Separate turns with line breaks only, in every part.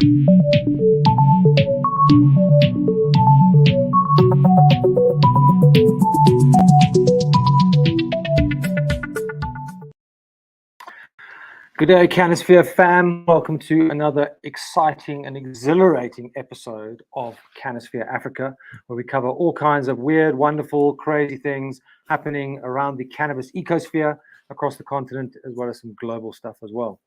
Good day, CannaSphere fam. Welcome to another exciting and exhilarating episode of CannaSphere Africa, where we cover all kinds of weird, wonderful, crazy things happening around the cannabis ecosphere across the continent, as well as some global stuff as well.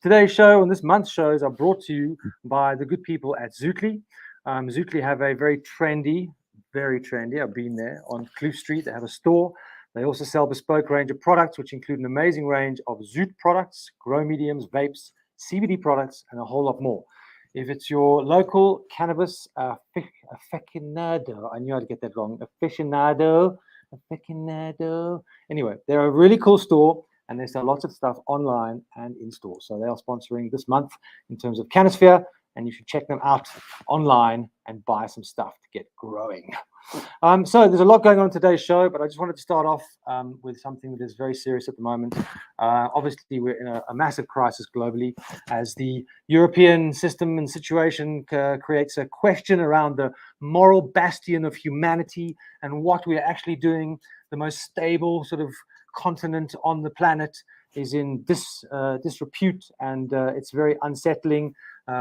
Today's show and this month's shows are brought to you by the good people at Zootly. Zootly have a very trendy, I've been there, on Kloof Street. They have a store. They also sell bespoke range of products, which include an amazing range of Zoot products, grow mediums, vapes, CBD products, and a whole lot more. If it's your local cannabis aficionado, I knew I'd get that wrong, aficionado. Anyway, they're a really cool store, and they sell lots of stuff online and in store. So they are sponsoring this month in terms of CannaSphere, and you should check them out online and buy some stuff to get growing. So there's a lot going on in today's show, but I just wanted to start off with something that is very serious at the moment. Obviously, we're in a massive crisis globally as the European system and situation creates a question around the moral bastion of humanity and what we're actually doing. The most stable sort of continent on the planet is in disrepute, and it's very unsettling.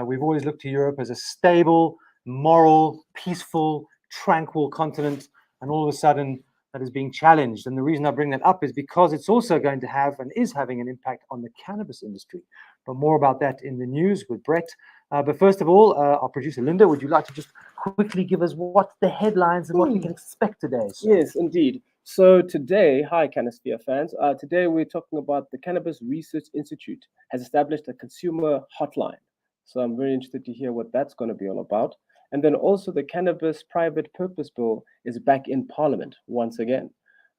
We've always looked to Europe as a stable, moral, peaceful, tranquil continent, and all of a sudden that is being challenged. And the reason I bring that up is because it's also going to have and is having an impact on the cannabis industry. But more about that in the news with Brett. But first of all, our producer Linda, would you like to just quickly give us what the headlines and what we can expect today?
So. Yes, indeed. So today, hi CannaSphere fans. Today we're talking about the Cannabis Research Institute has established a consumer hotline. So I'm very interested to hear what that's going to be all about. And then also the Cannabis Private Purpose Bill is back in Parliament once again.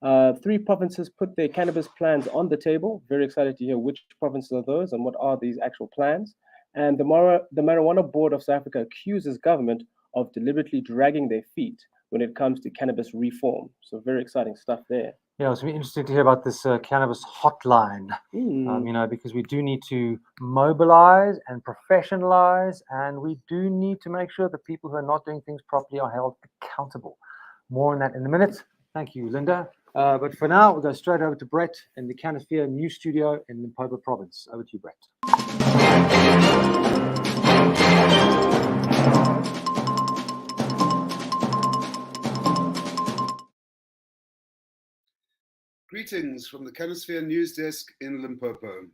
3 provinces put their cannabis plans on the table. Very excited to hear which provinces are those and what are these actual plans. And the Marijuana Board of South Africa accuses government of deliberately dragging their feet when it comes to cannabis reform. So very exciting stuff there.
Yeah, it's really interesting to hear about this cannabis hotline, because we do need to mobilize and professionalize, and we do need to make sure that people who are not doing things properly are held accountable. More on that in a minute. Thank you, Linda. But for now, we'll go straight over to Brett in the CannaSphere News Studio in Limpopo Province. Over to you, Brett.
Greetings from the CannaSphere News Desk in Limpopo.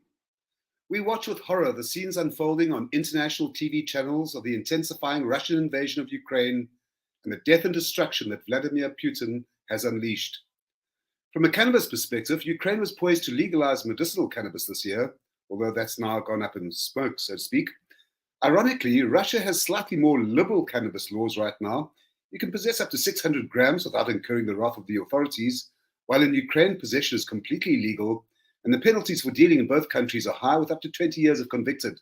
We watch with horror the scenes unfolding on international TV channels of the intensifying Russian invasion of Ukraine and the death and destruction that Vladimir Putin has unleashed. From a cannabis perspective, Ukraine was poised to legalize medicinal cannabis this year, although that's now gone up in smoke, so to speak. Ironically, Russia has slightly more liberal cannabis laws right now. You can possess up to 600 grams without incurring the wrath of the authorities, while in Ukraine, possession is completely illegal, and the penalties for dealing in both countries are high, with up to 20 years if convicted.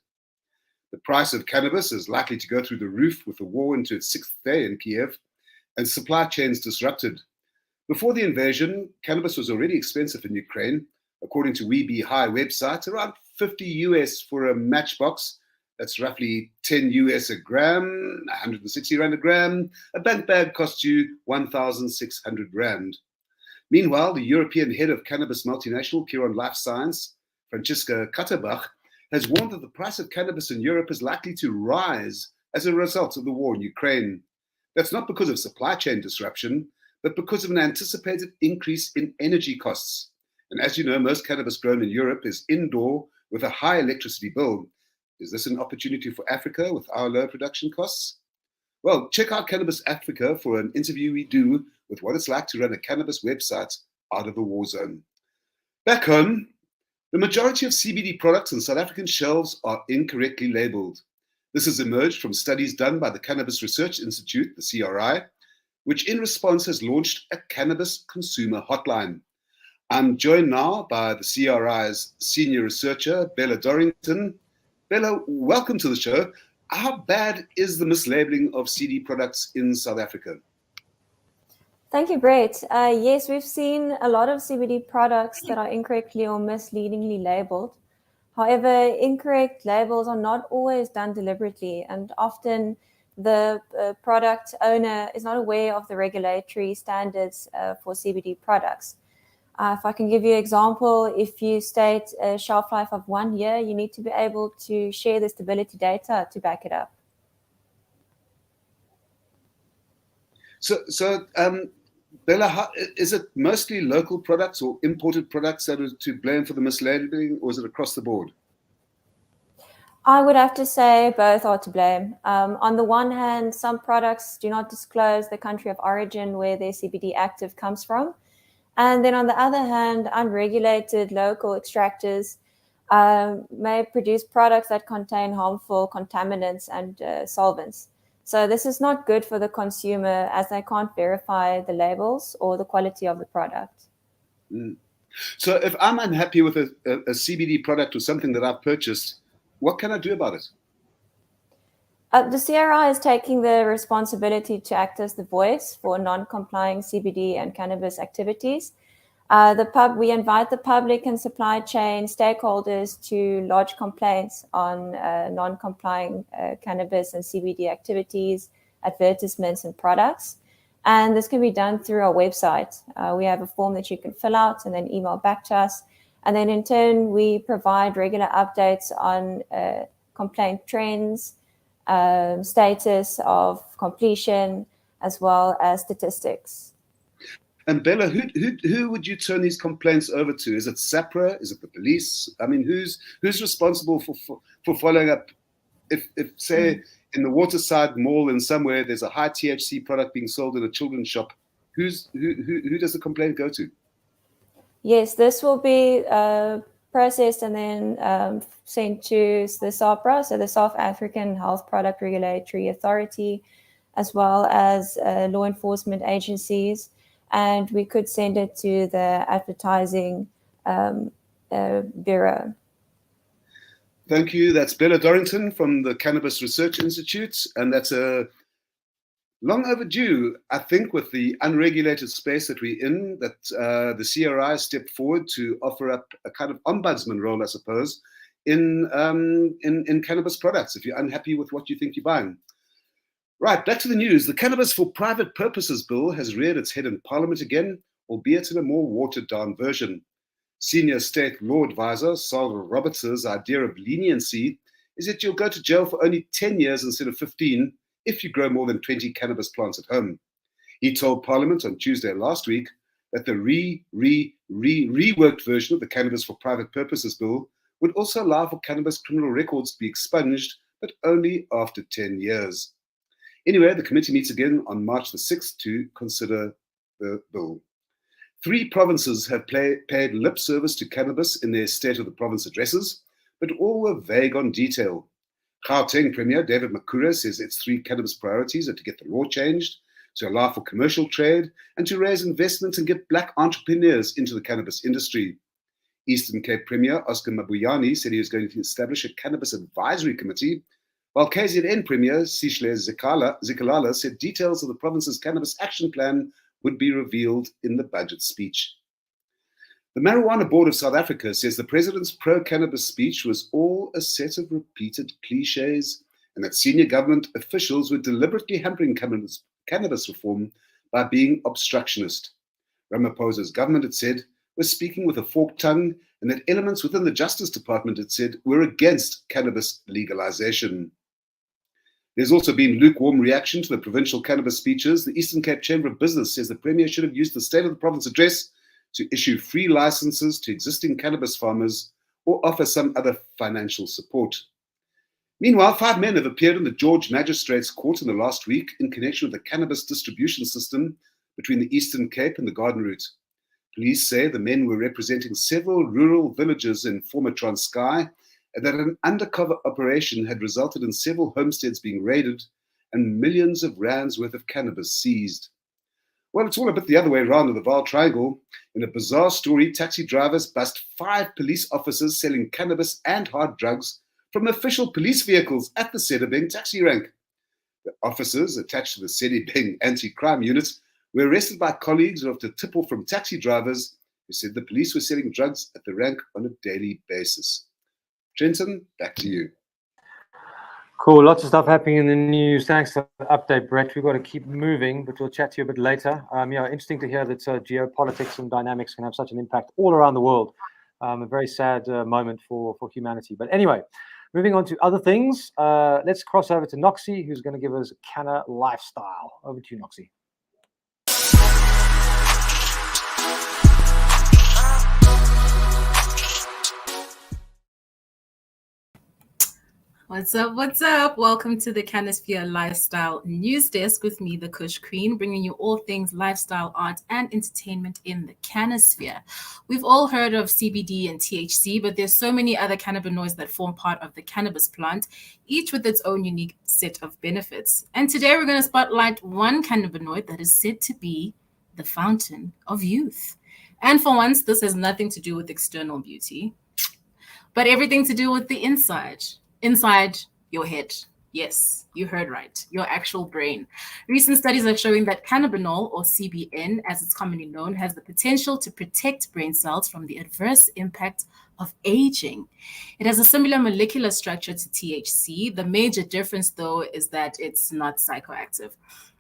The price of cannabis is likely to go through the roof with the war into its 6th day in Kiev, and supply chains disrupted. Before the invasion, cannabis was already expensive in Ukraine. According to We Be High website, around 50 US for a matchbox. That's roughly 10 US a gram, 160 Rand a gram. A bank bag costs you 1,600 Rand. Meanwhile, the European head of cannabis multinational Kiron Life Science, Franziska Katterbach, has warned that the price of cannabis in Europe is likely to rise as a result of the war in Ukraine. That's not because of supply chain disruption, but because of an anticipated increase in energy costs. And as you know, most cannabis grown in Europe is indoor with a high electricity bill. Is this an opportunity for Africa with our low production costs? Well, check out Cannabis Africa for an interview we do with what it's like to run a cannabis website out of a war zone. Back home, the majority of CBD products on South African shelves are incorrectly labeled. This has emerged from studies done by the Cannabis Research Institute, the CRI, which in response has launched a cannabis consumer hotline. I'm joined now by the CRI's senior researcher, Bella Dorrington. Bella, welcome to the show. How bad is the mislabeling of CD products in South Africa?
Thank you, Brett. Yes, we've seen a lot of CBD products that are incorrectly or misleadingly labeled. However, incorrect labels are not always done deliberately, and often the product owner is not aware of the regulatory standards for CBD products. If I can give you an example, if you state a shelf life of 1 year, you need to be able to share the stability data to back it up.
So, Bella, is it mostly local products or imported products that are to blame for the mislabeling, or is it across the board?
I would have to say both are to blame. On the one hand, some products do not disclose the country of origin where their CBD active comes from. And then on the other hand, unregulated local extractors may produce products that contain harmful contaminants and solvents. So this is not good for the consumer, as they can't verify the labels or the quality of the product.
Mm. So if I'm unhappy with a CBD product or something that I've purchased, what can I do about it?
The CRI is taking the responsibility to act as the voice for non-complying CBD and cannabis activities. We invite the public and supply chain stakeholders to lodge complaints on non-complying cannabis and CBD activities, advertisements, and products. And this can be done through our website. We have a form that you can fill out and then email back to us. And then in turn, we provide regular updates on complaint trends, status of completion, as well as statistics.
And Bella, who would you turn these complaints over to? Is it SAPRA? Is it the police? I mean, who's responsible for following up? If say in the Waterside Mall in somewhere there's a high THC product being sold in a children's shop, who does the complaint go to?
Yes, this will be processed and then sent to the SAPRA, so the South African Health Product Regulatory Authority, as well as law enforcement agencies. And we could send it to the advertising bureau.
Thank you. That's Bella Dorrington from the Cannabis Research Institute. And that's a long overdue, I think, with the unregulated space that we're in, that the CRI stepped forward to offer up a kind of ombudsman role, I suppose, in cannabis products, if you're unhappy with what you think you're buying. Right, back to the news. The Cannabis for Private Purposes Bill has reared its head in Parliament again, albeit in a more watered-down version. Senior State Law Advisor Saul Roberts' idea of leniency is that you'll go to jail for only 10 years instead of 15 if you grow more than 20 cannabis plants at home. He told Parliament on Tuesday last week that the reworked version of the Cannabis for Private Purposes Bill would also allow for cannabis criminal records to be expunged, but only after 10 years. Anyway, the committee meets again on March the 6th to consider the bill. 3 provinces have paid lip service to cannabis in their State of the Province addresses, but all were vague on detail. Gauteng Premier David Makura says its 3 cannabis priorities are to get the law changed, to allow for commercial trade, and to raise investment and get black entrepreneurs into the cannabis industry. Eastern Cape Premier Oscar Mabuyane said he was going to establish a cannabis advisory committee, while KZN Premier Sihle Zikalala said details of the province's cannabis action plan would be revealed in the budget speech. The Marijuana Board of South Africa says the president's pro-cannabis speech was all a set of repeated cliches, and that senior government officials were deliberately hampering cannabis reform by being obstructionist. Ramaphosa's government, it said, was speaking with a forked tongue, and that elements within the Justice Department, it said, were against cannabis legalization. There's also been lukewarm reaction to the provincial cannabis speeches. The Eastern Cape Chamber of Business says the Premier should have used the State of the Province address to issue free licenses to existing cannabis farmers or offer some other financial support. Meanwhile, 5 men have appeared in the George Magistrates Court in the last week in connection with the cannabis distribution system between the Eastern Cape and the Garden Route. Police say the men were representing several rural villages in former Transkei, and that an undercover operation had resulted in several homesteads being raided and millions of rands worth of cannabis seized. Well, it's all a bit the other way around in the Vaal Triangle. In a bizarre story, taxi drivers bust 5 police officers selling cannabis and hard drugs from official police vehicles at the Sedibeng taxi rank. The officers attached to the Sedibeng anti-crime unit were arrested by colleagues after tip-off from taxi drivers who said the police were selling drugs at the rank on a daily basis. Trenton, back to you.
Cool, lots of stuff happening in the news. Thanks for the update, Brett. We've got to keep moving, but we'll chat to you a bit later. Yeah, interesting to hear that geopolitics and dynamics can have such an impact all around the world. A very sad moment for humanity. But anyway, moving on to other things. Let's cross over to Noxy, who's going to give us Canna Life-stule. Over to you, Noxy.
What's up? What's up? Welcome to the CannaSphere Lifestyle News Desk with me, the Kush Queen, bringing you all things lifestyle, art, and entertainment in the Cannasphere. We've all heard of CBD and THC, but there's so many other cannabinoids that form part of the cannabis plant, each with its own unique set of benefits. And today we're going to spotlight one cannabinoid that is said to be the fountain of youth. And for once, this has nothing to do with external beauty, but everything to do with the inside your head. Yes, you heard right, your actual brain. Recent studies are showing that cannabinol, or CBN, as it's commonly known, has the potential to protect brain cells from the adverse impact of aging. It has a similar molecular structure to THC. The major difference, though, is that it's not psychoactive.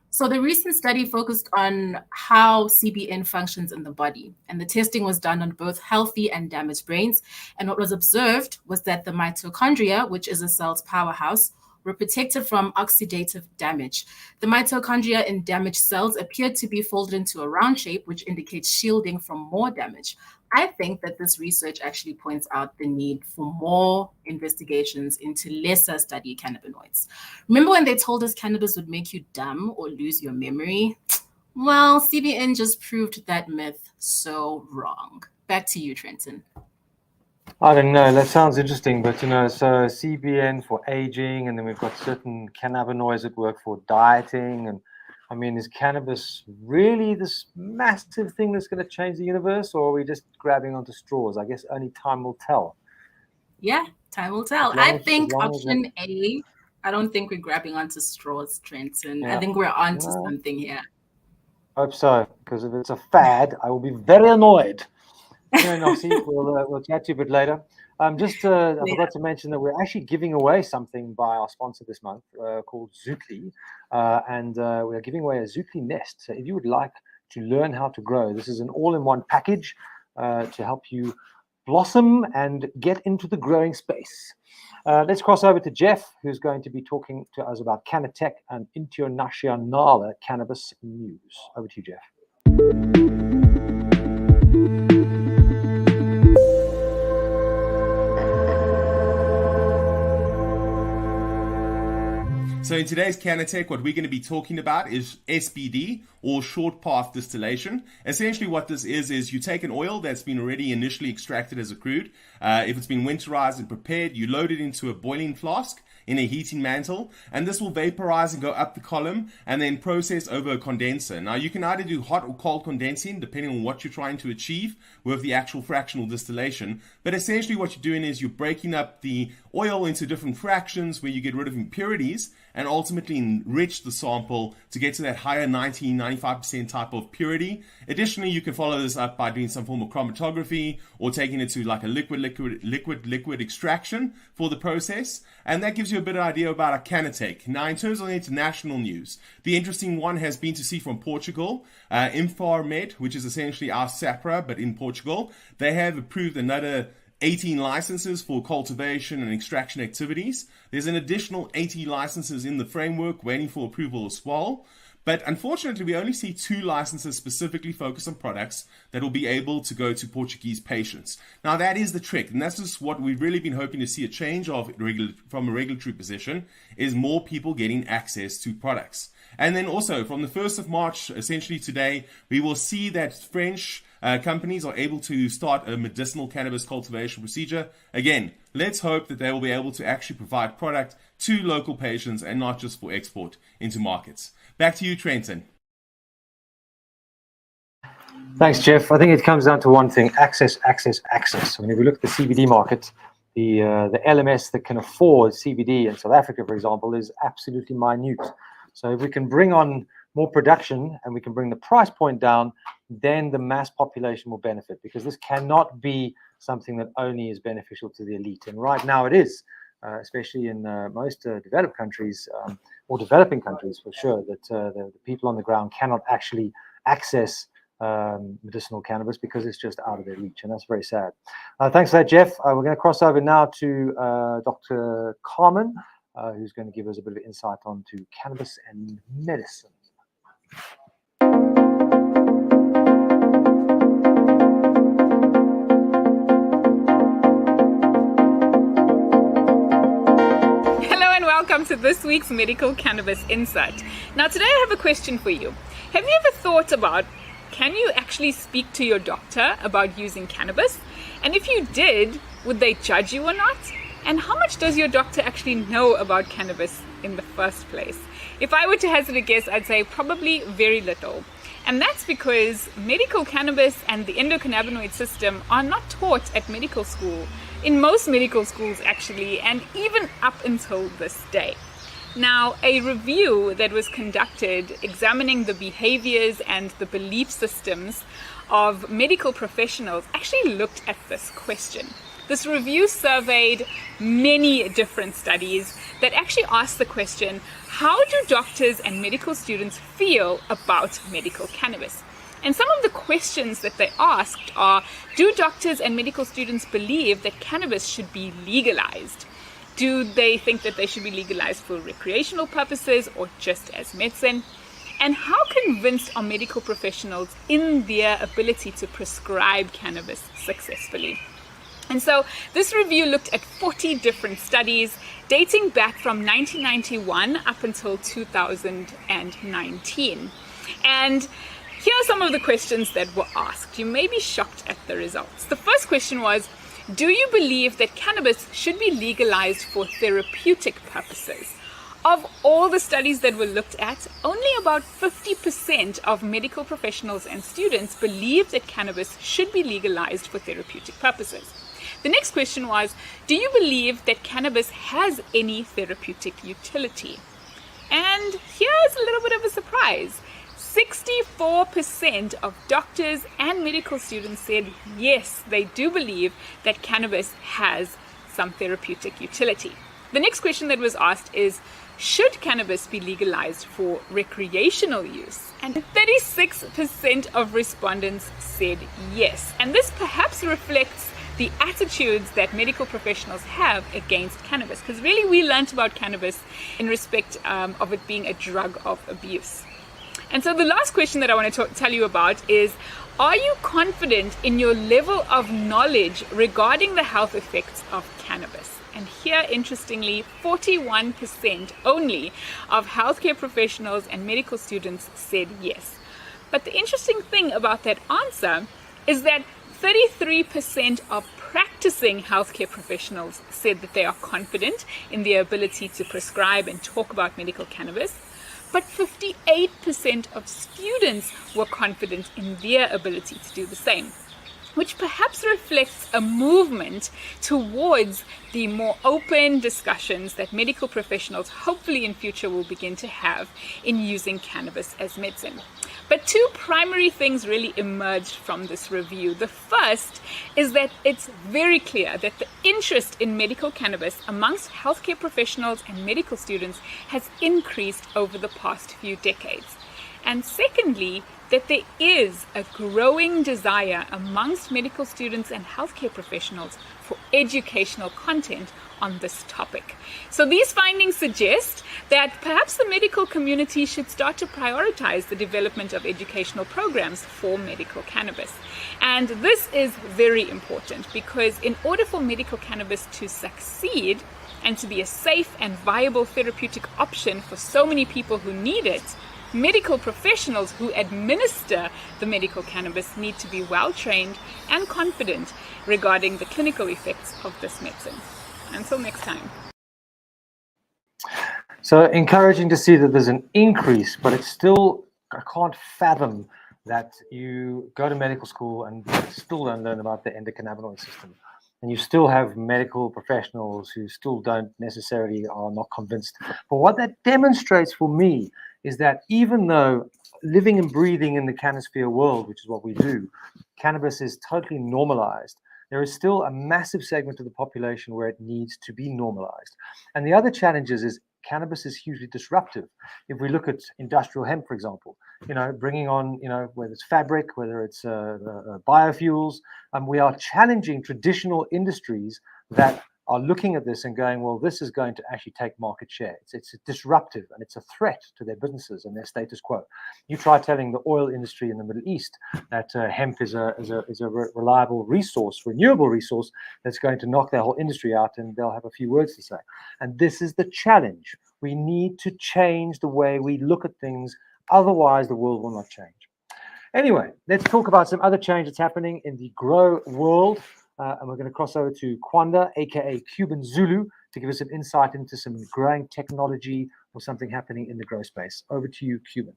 So the recent study focused on how CBN functions in the body, and the testing was done on both healthy and damaged brains. And what was observed was that the mitochondria, which is a cell's powerhouse, were protected from oxidative damage. The mitochondria in damaged cells appeared to be folded into a round shape, which indicates shielding from more damage. I think that this research actually points out the need for more investigations into lesser studied cannabinoids. Remember when they told us cannabis would make you dumb or lose your memory? Well, CBN just proved that myth so wrong. Back to you, Trenton.
I don't know. That sounds interesting, but so CBN for aging, and then we've got certain cannabinoids that work for dieting. And I mean, is cannabis really this massive thing that's going to change the universe, or are we just grabbing onto straws? I guess only time will tell.
Yeah, time will tell. I think option A. I don't think we're grabbing onto straws, Trenton. Yeah. I think we're onto something here.
Hope so, because if it's a fad, I will be very annoyed. Noxy, we'll chat to you a bit later. I forgot to mention that we're actually giving away something by our sponsor this month called Zootly, and we're giving away a Zootly nest. So if you would like to learn how to grow, this is an all-in-one package to help you blossom and get into the growing space. Let's cross over to Jeff, who's going to be talking to us about Cannatech and Internationale cannabis news. Over to you, Jeff.
So in today's Cannatech, what we're going to be talking about is SPD, or short path distillation. Essentially what this is you take an oil that's been already initially extracted as a crude. If it's been winterized and prepared, you load it into a boiling flask in a heating mantle, and this will vaporize and go up the column and then process over a condenser. Now you can either do hot or cold condensing depending on what you're trying to achieve with the actual fractional distillation, but essentially what you're doing is you're breaking up the oil into different fractions where you get rid of impurities and ultimately enrich the sample to get to that higher 90-95% type of purity. Additionally, you can follow this up by doing some form of chromatography or taking it to like a liquid extraction for the process, and that gives you a bit of idea about our Cannatech. Now, in terms of the international news, the interesting one has been to see from Portugal, Infarmed, which is essentially our SAPRA, but in Portugal, they have approved another 18 licenses for cultivation and extraction activities. There's an additional 80 licenses in the framework waiting for approval as well. But unfortunately, we only see 2 licenses specifically focused on products that will be able to go to Portuguese patients. Now, that is the trick, and that's just what we've really been hoping to see a change of from a regulatory position, is more people getting access to products. And then also, from the 1st of March, essentially today, we will see that French companies are able to start a medicinal cannabis cultivation procedure. Again, let's hope that they will be able to actually provide product to local patients and not just for export into markets. Back to you, Trenton.
Thanks, Jeff. I think it comes down to one thing: access. I mean, if we look at the CBD market, the LMS that can afford CBD in South Africa, for example, is absolutely minute. So if we can bring on more production and we can bring the price point down, then the mass population will benefit, because this cannot be something that only is beneficial to the elite. And right now it is, especially in most developed countries, or developing countries for sure, that the people on the ground cannot actually access medicinal cannabis because it's just out of their reach, and that's very sad. Thanks for that, Jeff. We're going to cross over now to Dr. Carmen, who's going to give us a bit of insight onto cannabis and medicine.
Welcome to this week's Medical Cannabis Insight. Now today I have a question for you. Have you ever thought about, can you actually speak to your doctor about using cannabis? And if you did, would they judge you or not? And how much does your doctor actually know about cannabis in the first place? If I were to hazard a guess, I'd say probably very little. And that's because medical cannabis and the endocannabinoid system are not taught at medical school, in most medical schools actually, and even up until this day. Now, a review that was conducted examining the behaviors and the belief systems of medical professionals actually looked at this question. This review surveyed many different studies that actually asked the question, how do doctors and medical students feel about medical cannabis? And some of the questions that they asked are, do doctors and medical students believe that cannabis should be legalized? Do they think that they should be legalized for recreational purposes or just as medicine? And how convinced are medical professionals in their ability to prescribe cannabis successfully? And so this review looked at 40 different studies dating back from 1991 up until 2019. And here are some of the questions that were asked. You may be shocked at the results. The first question was, do you believe that cannabis should be legalized for therapeutic purposes? Of all the studies that were looked at, only about 50% of medical professionals and students believe that cannabis should be legalized for therapeutic purposes. The next question was, do you believe that cannabis has any therapeutic utility? And here's a little bit of a surprise. 64% of doctors and medical students said yes, they do believe that cannabis has some therapeutic utility. The next question that was asked is, should cannabis be legalized for recreational use? And 36% of respondents said yes. And this perhaps reflects the attitudes that medical professionals have against cannabis, because really we learnt about cannabis in respect of it being a drug of abuse. And so the last question that I want to tell you about is, are you confident in your level of knowledge regarding the health effects of cannabis? And here, interestingly, 41% only of healthcare professionals and medical students said yes. But the interesting thing about that answer is that 33% of practicing healthcare professionals said that they are confident in their ability to prescribe and talk about medical cannabis. But 58% of students were confident in their ability to do the same, which perhaps reflects a movement towards the more open discussions that medical professionals hopefully in future will begin to have in using cannabis as medicine. But two primary things really emerged from this review. The first is that it's very clear that the interest in medical cannabis amongst healthcare professionals and medical students has increased over the past few decades. And secondly, that there is a growing desire amongst medical students and healthcare professionals for educational content on this topic. So these findings suggest that perhaps the medical community should start to prioritize the development of educational programs for medical cannabis. And this is very important because in order for medical cannabis to succeed and to be a safe and viable therapeutic option for so many people who need it, medical professionals who administer the medical cannabis need to be well trained and confident regarding the clinical effects of this medicine. Until next time.
So encouraging to see that there's an increase, but it's still, I can't fathom that you go to medical school and still don't learn about the endocannabinoid system. And you still have medical professionals who still don't necessarily are not convinced. But what that demonstrates for me is that even though living and breathing in the CannaSphere world, which is what we do, cannabis is totally normalized, there is still a massive segment of the population where it needs to be normalized. And the other challenges is cannabis is hugely disruptive. If we look at industrial hemp, for example, bringing on, whether it's fabric, whether it's biofuels, we are challenging traditional industries that are looking at this and going, well, this is going to actually take market share. It's disruptive and it's a threat to their businesses and their status quo. You try telling the oil industry in the Middle East that hemp is a reliable resource, renewable resource that's going to knock their whole industry out, and they'll have a few words to say. And this is the challenge. We need to change the way we look at things. Otherwise, the world will not change. Anyway, let's talk about some other change that's happening in the grow world. And we're going to cross over to Kwanda, aka Cuban Zulu, to give us some insight into some growing technology or something happening in the grow space. Over to you, Cuban.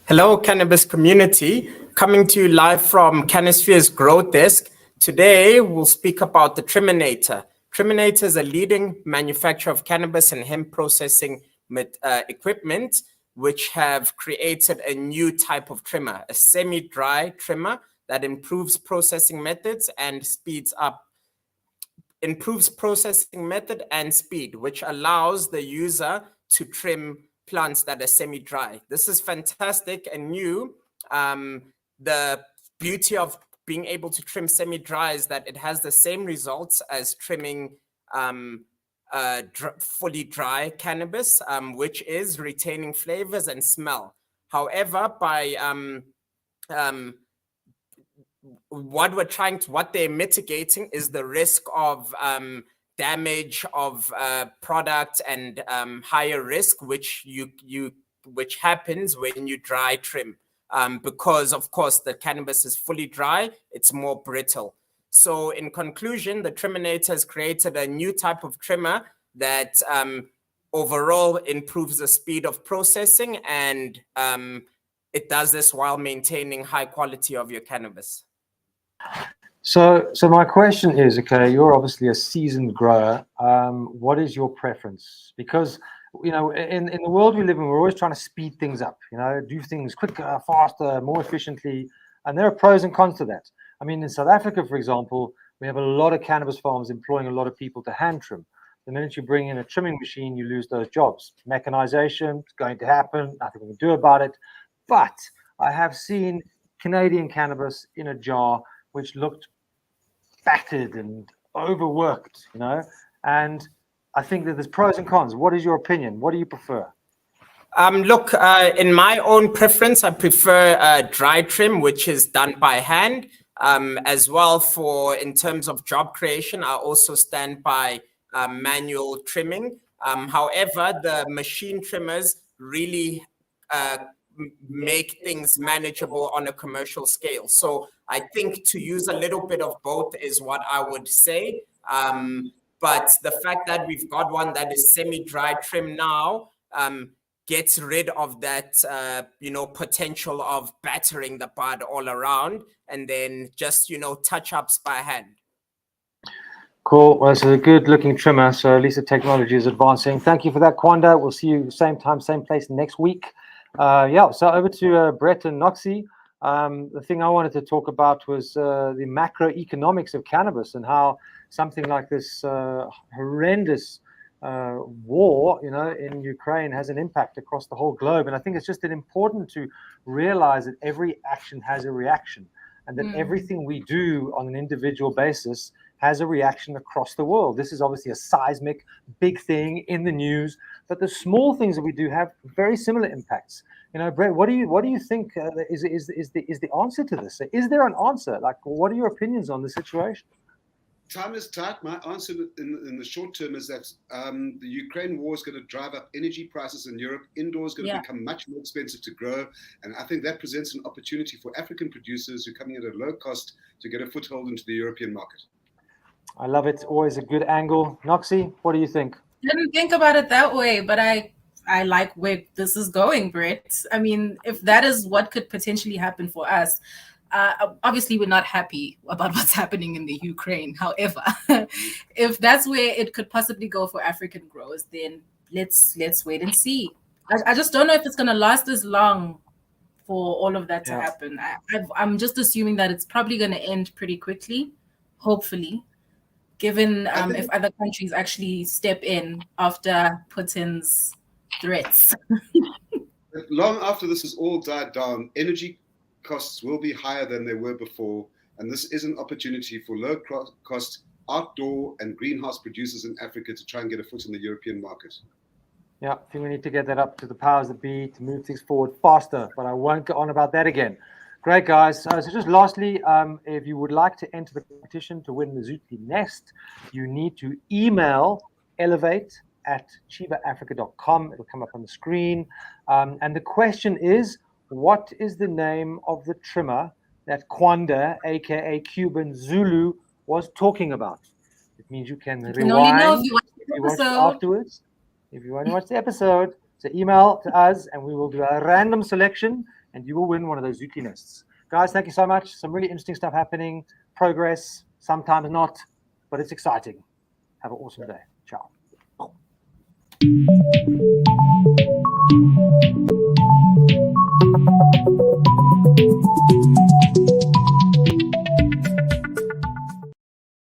Hello, cannabis community. Coming to you live from CannaSphere's Growth Desk. Today, we'll speak about the Triminator. Triminator is a leading manufacturer of cannabis and hemp processing equipment, which have created a new type of trimmer, a semi-dry trimmer that improves processing methods and speeds up, which allows the user to trim plants that are semi-dry. This is fantastic and new. The beauty of being able to trim semi-dry is that it has the same results as trimming fully dry cannabis, which is retaining flavors and smell. However, by what they're mitigating is the risk of damage of product and higher risk, which happens when you dry trim, because of course the cannabis is fully dry, it's more brittle. So in conclusion, the Triminator has created a new type of trimmer that overall improves the speed of processing, and it does this while maintaining high quality of your cannabis.
So my question is, okay, you're obviously a seasoned grower. What is your preference? Because, in the world we live in, we're always trying to speed things up, do things quicker, faster, more efficiently. And there are pros and cons to that. I mean, in South Africa, for example, we have a lot of cannabis farms employing a lot of people to hand trim. The minute you bring in a trimming machine, you lose those jobs. Mechanization is going to happen, nothing we can do about it. But I have seen Canadian cannabis in a jar which looked battered and overworked, and I think that there's pros and cons. What is your opinion? What do you prefer?
Look, in my own preference, I prefer dry trim, which is done by hand. As well, in terms of job creation, I also stand by manual trimming. However, the machine trimmers really make things manageable on a commercial scale. So I think to use a little bit of both is what I would say. But the fact that we've got one that is semi-dry trim now gets rid of that, potential of battering the bud all around, and then just, touch-ups by hand.
Cool. Well, it's a good-looking trimmer, so at least the technology is advancing. Thank you for that, Kwanda. We'll see you same time, same place next week. So over to Brett and Noxy. The thing I wanted to talk about was the macroeconomics of cannabis and how something like this horrendous war, in Ukraine has an impact across the whole globe. And I think it's just important to realize that every action has a reaction, and that everything we do on an individual basis has a reaction across the world. This is obviously a seismic big thing in the news, but the small things that we do have very similar impacts. Brett, what do you think is the answer to this? Is there an answer? Like, what are your opinions on the situation?
Time is tight. My answer in the short term is that the Ukraine war is going to drive up energy prices in Europe. Indoor is going to become much more expensive to grow. And I think that presents an opportunity for African producers who are coming at a low cost to get a foothold into the European market.
I love it. Always a good angle. Noxy, what do you think?
I didn't think about it that way, but I like where this is going, Brett. I mean, if that is what could potentially happen for us, obviously we're not happy about what's happening in the Ukraine. However, if that's where it could possibly go for African growers, then let's wait and see. I just don't know if it's going to last as long for all of that to
Yeah.
happen. I'm just assuming that it's probably going to end pretty quickly, hopefully, given if other countries actually step in after Putin's threats.
Long after this has all died down, energy costs will be higher than they were before, and this is an opportunity for low-cost outdoor and greenhouse producers in Africa to try and get a foot in the European market.
Yeah, I think we need to get that up to the powers that be to move things forward faster, but I won't go on about that again. Great, guys. So just lastly, if you would like to enter the competition to win the Zutli Nest, you need to email elevate@cheebaafrica.com. It'll come up on the screen. And the question is, what is the name of the trimmer that Kwanda, aka Cuban Zulu, was talking about? It means you can rewind
only know if you watch the
watch it
episode.
afterwards. If you want to watch the episode, so email to us and we will do a random selection and you will win one of those Zutli nests. Guys, thank you so much. Some really interesting stuff happening. Progress, sometimes not, but it's exciting. Have an awesome day. Ciao.